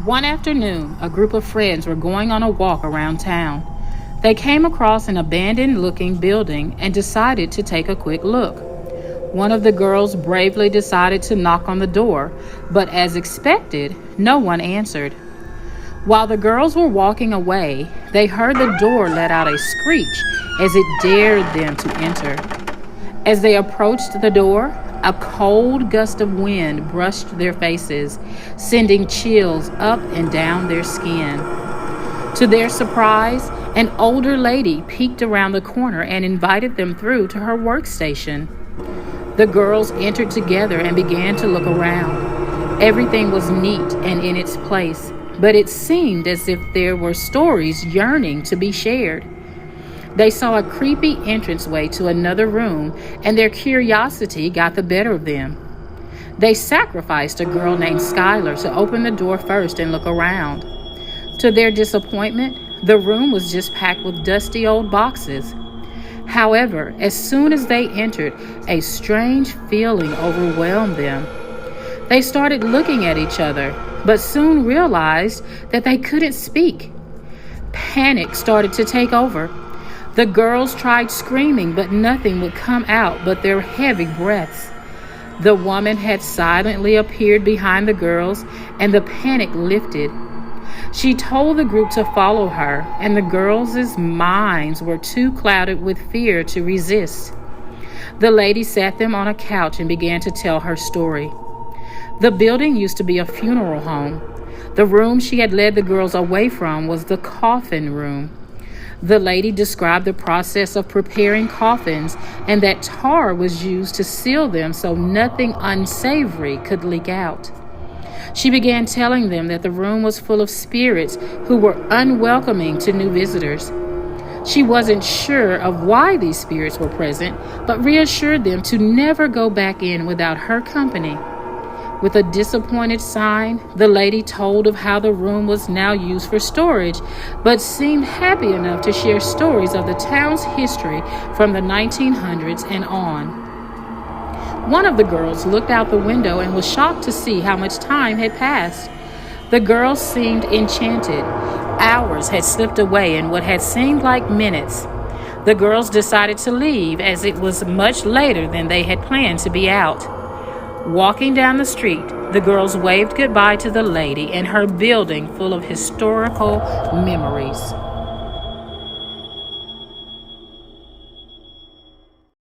One afternoon, a group of friends were going on a walk around town. They came across an abandoned-looking building and decided to take a quick look. One of the girls bravely decided to knock on the door, but as expected, no one answered. While the girls were walking away, they heard the door let out a screech as it dared them to enter. As they approached the door, a cold gust of wind brushed their faces, sending chills up and down their skin. To their surprise, an older lady peeked around the corner and invited them through to her workstation. The girls entered together and began to look around. Everything was neat and in its place, but it seemed as if there were stories yearning to be shared. They saw a creepy entranceway to another room, and their curiosity got the better of them. They sacrificed a girl named Skylar to open the door first and look around. To their disappointment, the room was just packed with dusty old boxes. However, as soon as they entered, a strange feeling overwhelmed them. They started looking at each other, but soon realized that they couldn't speak. Panic started to take over. The girls tried screaming, but nothing would come out but their heavy breaths. The woman had silently appeared behind the girls, and the panic lifted. She told the group to follow her, and the girls' minds were too clouded with fear to resist. The lady sat them on a couch and began to tell her story. The building used to be a funeral home. The room she had led the girls away from was the coffin room. The lady described the process of preparing coffins and that tar was used to seal them so nothing unsavory could leak out. She began telling them that the room was full of spirits who were unwelcoming to new visitors. She wasn't sure of why these spirits were present, but reassured them to never go back in without her company. With a disappointed sigh, the lady told of how the room was now used for storage, but seemed happy enough to share stories of the town's history from the 1900s and on. One of the girls looked out the window and was shocked to see how much time had passed. The girls seemed enchanted. Hours had slipped away in what had seemed like minutes. The girls decided to leave as it was much later than they had planned to be out. Walking down the street, the girls waved goodbye to the lady and her building full of historical memories.